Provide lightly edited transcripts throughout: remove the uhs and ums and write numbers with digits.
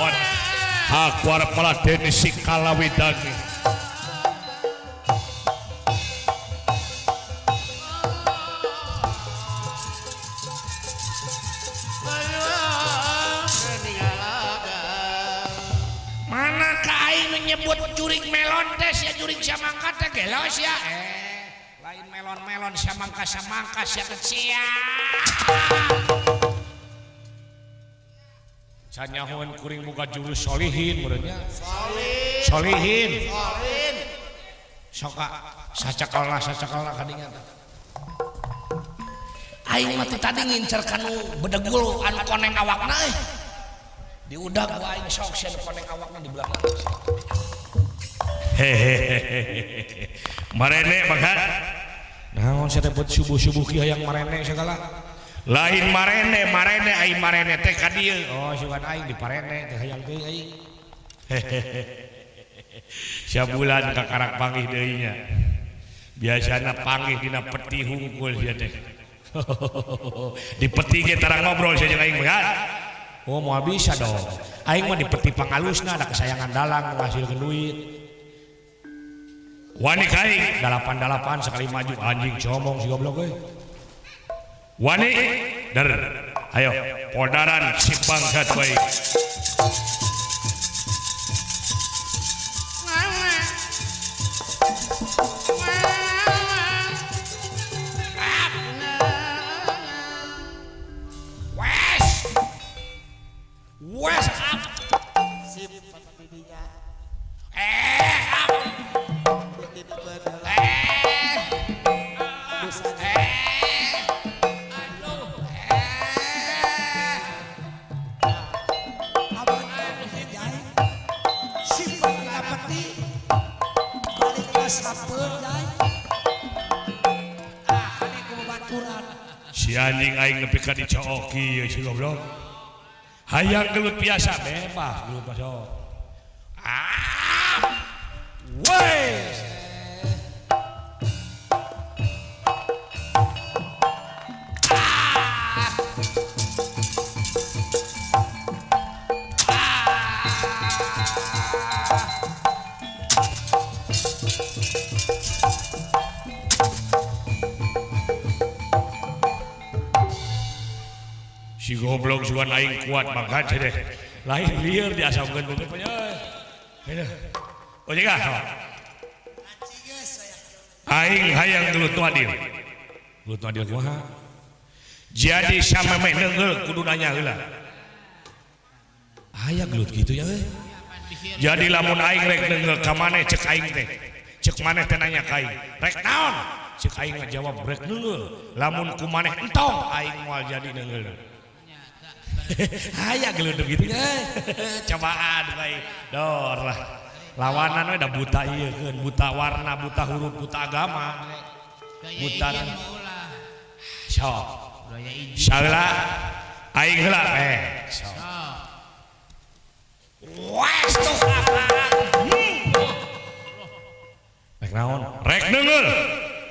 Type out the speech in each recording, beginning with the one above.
Wan Hakwar Paladen si Kalawidangi. Mana kai menyebut jurik melon teh ya jurik samangka teh gelos ya. Lain melon-melon samangka sia kecil. Sanyahoan kuring muka jurus solihin menurutnya. Solihin. Soka sacakalna kadingan. Aing mah tadi ngincer kanu bedegul anu koneng awakna diudag ku aing sok sia koneng awakna di belakang. Hehehe. Marene bagat. Naon saya dapat subuh-subuh kieu yang marene segala. Lain marene aing marene teh ka dieu. Oh sugan aing di parene teh hayang teuing aing. Hehehe. Sabulan ka karak panggih deui nya. Biasana panggih dina peti hungkul sia teh. Di peti ge tara ngobrol sia jeung aing bagat. Oh mau bisa dong. Aing mah di peti pangalusna ada kesayangan dalang ngasilkeun duit. Wani kaing 88 sekali maju anjing comong si goblok euy. Wani der ayo podaran si bangsat baik. Wes up. Sip didinya. Up. Si anjing aing nepi ka dicooki si goblok. Hayang gelut biasa bebas gelut masuk. Wes. Si goblok juga aing kuat banget deh. Lain lieur diasamkeun bener nya. Oh jega. Aing hayang gelut nu adil. Gelut nu adil kumaha? Jadi sameme neungeul kudu nanya heula. Aya gelut kitu nya euy. Jadi lamun aing rek neungeul ka maneh cek aing teh. Cek maneh teh nanya ka aing. Rek naon? Cek aing ngajawab rek neungeul. Lamun ku maneh entong aing moal jadi neungeul. Aya geluduk gitu ya. Cobaan baik. Dor lah. Lawanan we da buta ieu keun, buta warna, buta huruf, buta agama. Buta sok. Salah aing heula sok. Wes tuh apaan? Rek naon? Rek neungeul.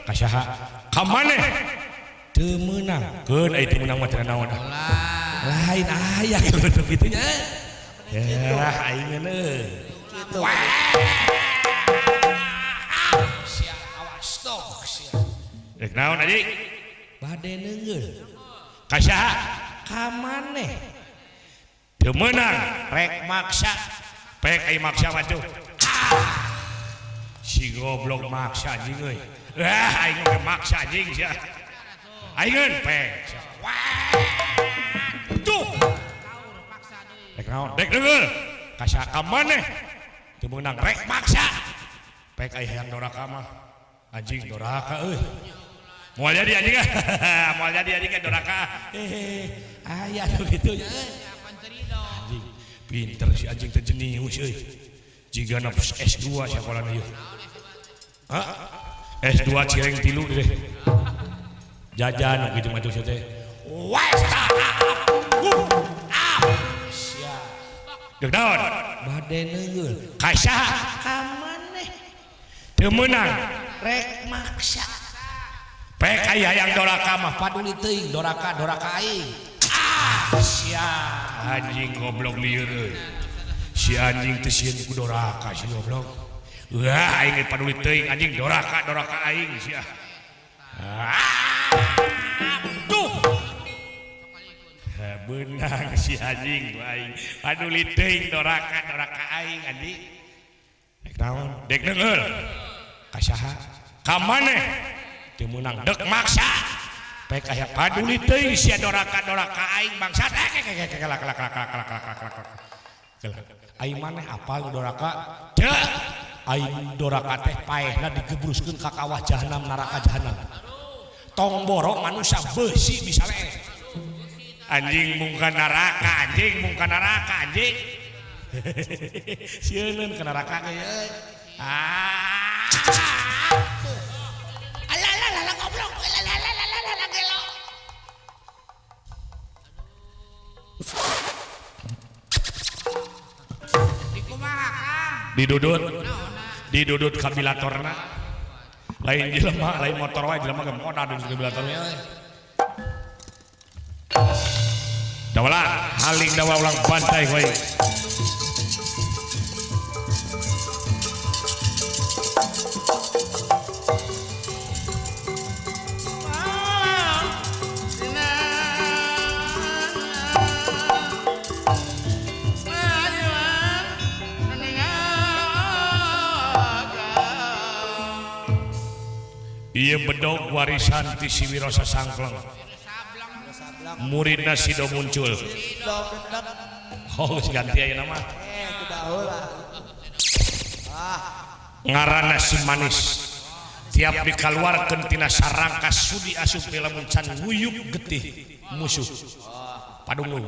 Ka saha? Ka maneh? Teu meunang. Keun aya teu meunang mah teu naon. Lain ayah gitu gitunya ya aing euy Gitu. Sia awas toh sia. Rek naon adik? Bade neungeul. Ka saha? Ka maneh. Teu meunang rek maksa. Pek ai maksa mah tuh. Si goblok maksa anjing euy. Aing ge maksa anjing sia. Aingeun pek. Tuh. Rek naon? Rek neungeul. Ka saha? Ka maneh. Teu meunang rek maksa. Pek ai hayang doraka mah. Anjing doraka euy. Moal jadi anjing. Moal jadi anjing doraka. Aya begitu nya. Anjing pinter si anjing teh jenius euy. Jigana S2 sakolana ieu. Hah? S2 cireng 3 deh. Jajan gitu mah tuh teh. Wes siap. Deuk naon? Bade neungeul. Ka saha? Ka maneh. Teu meunang rek maksa. Pek aya hayang doraka mah paduli teuing doraka aing. Sia anjing goblok lieur euy. si anjing teu sieun ku doraka si goblok. Wah aing paduli teuing anjing doraka aing sia. Tuh. Beunang si anjing aing paduli teuing doraka aing anjing. Dek naon? Dek deungeul. Ka saha? Ka maneh? Teu meunang dek maksa. Pek aya paduli teuing sia doraka aing bangsat. Aing maneh apal doraka? Teu. Aing doraka teh paehna digebruskeun ka kawah jahanam neraka jahanam. Tong borok manusia beusi bisa leeh. Anjing mungka neraka anjing. Sieun ke neraka ge euy. Alah goblok. Alah gelo. Didudut kabilatorna lain jelema lain motor wae jelema ge moda di kabilatornya dawala haling dawa ulang bantai wae ieu bedog warisan ti si Wiro Sasangkleng muridna Sido muncul oh ganti ayeuna mah ngaranna si manis tiap dikaluarkeun tina sarangka sudi asup lamun can nguyuk getih musuh padungul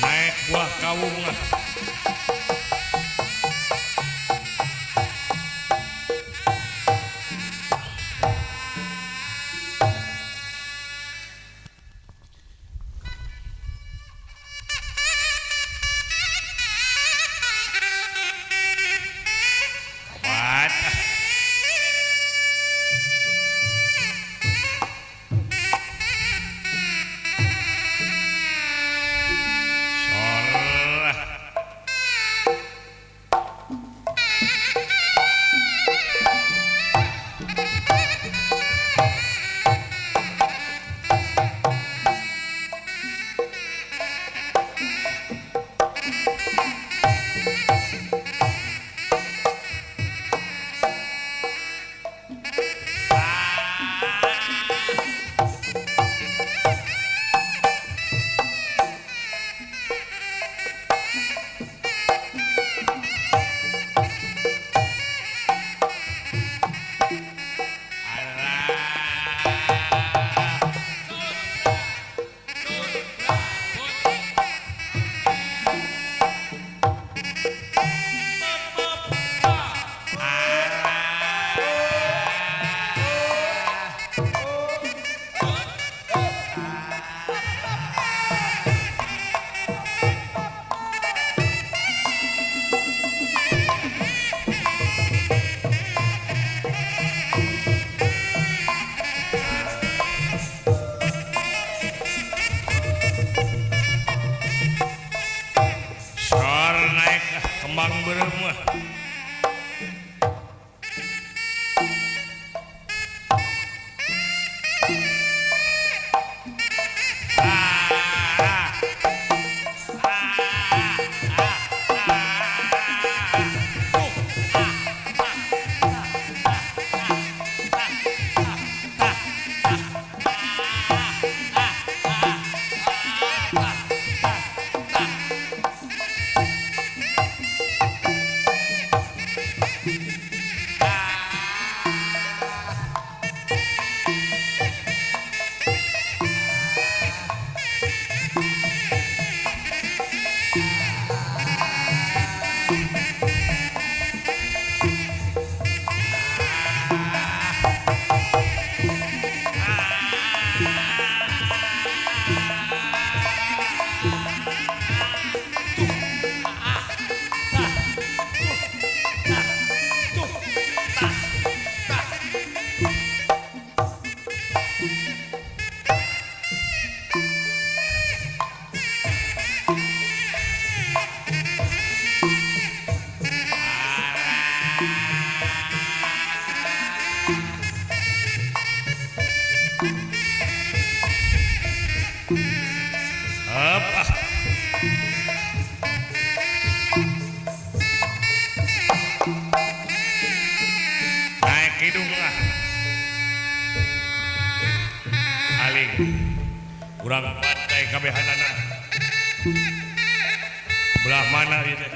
naik buah kawung Apa? Naik hidung lah. Aling. Kurang pandai kabehanana. Belah mana gitu?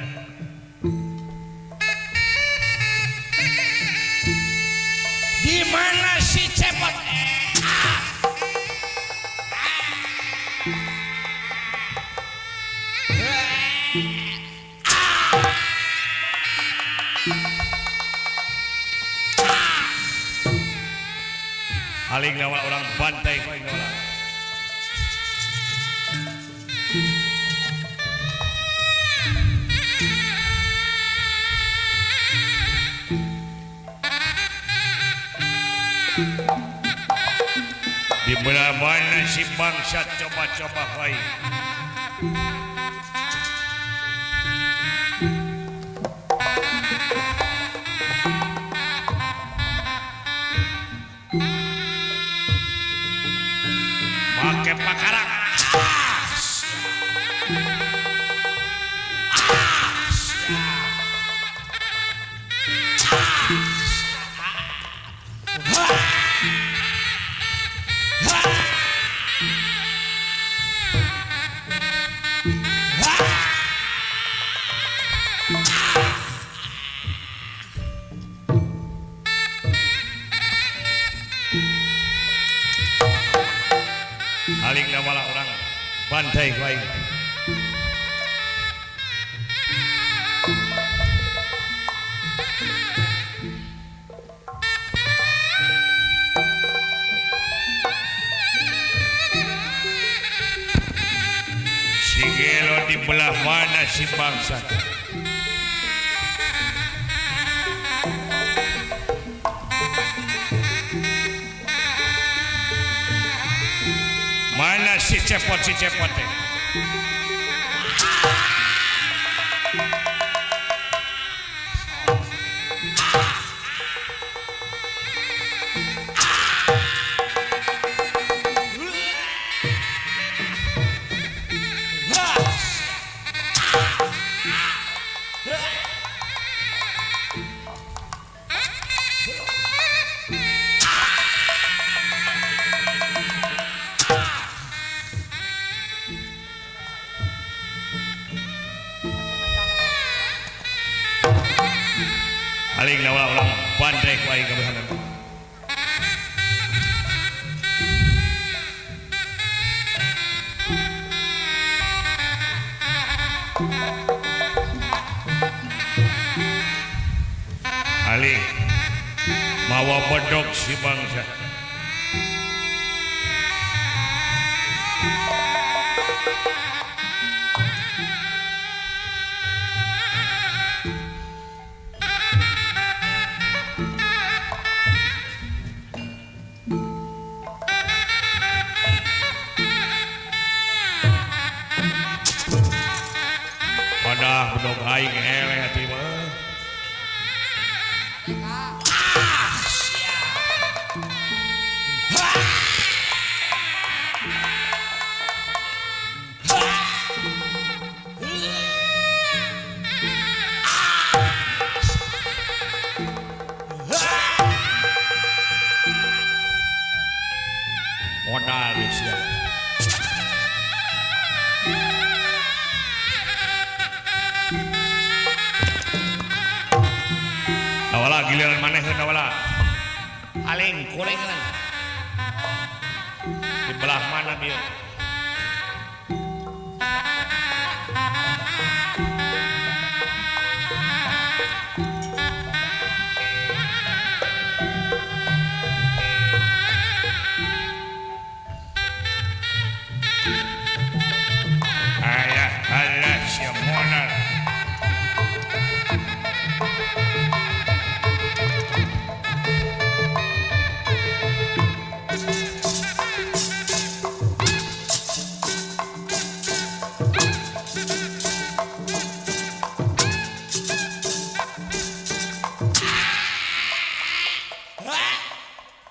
Di mana si cepot? Aling nawala orang bantai kau nawala. Di mana si bangsat coba-coba kau. Pakai pakarang. Aling nawala orang bantai kau. Si Gelo di belah mana si bangsat? Mana si cepot teh? Aling nawala orang bandai kau kabehanan. Aling mawa bedog si bangsa. Padah bedog aing eleh hati mah. Modal sia. Nawala giliran maneh nawala. Aling kurengan. Di belah mana bieu? Ayah Allah sia modal.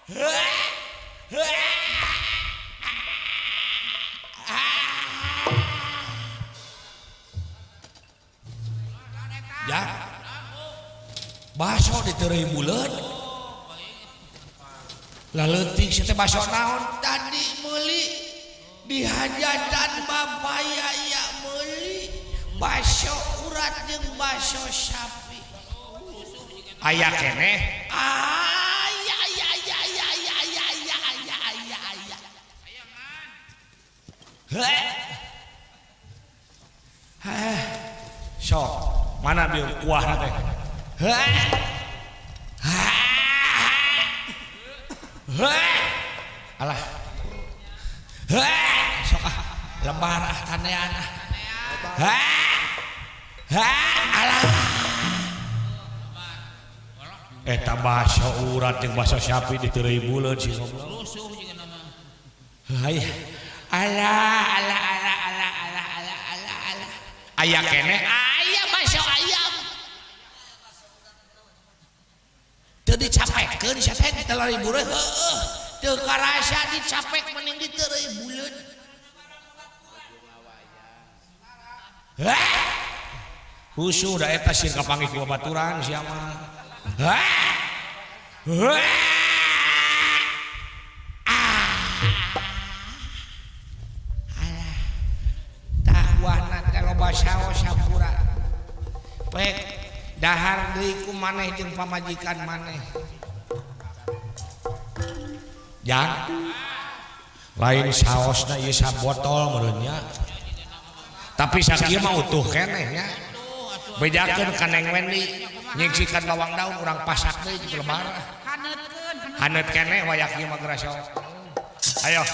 Ya baso diterei bulet laletik si teh baso naon tadi meuli di hajatan babaya ya meuli baso urat jeung baso sapi aya keneh aya sok mana bieu kuahna teh alah sok lembar tanean alah eta baso urat jeung baso sapi diterei buleut si goblok alah aya keneh aya baso ayam teu dicapekeun sia teh ditelari bureut heueuh teu karasa dicapek mending diterei buleut husu da eta sieun kapanggih ku babaturan sia mah tahuana teh loba saos sampura pek dahar deui ku maneh jeung pamajikan maneh jang lain saosna ieu sabotol meureun nya tapi sakieu mah utuh keneh nya bedakeun ka Neng Wendy nyingsikan bawang daun urang pasak deui di lebar haneut keneh wayak ieu mah geura sok ayo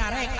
areng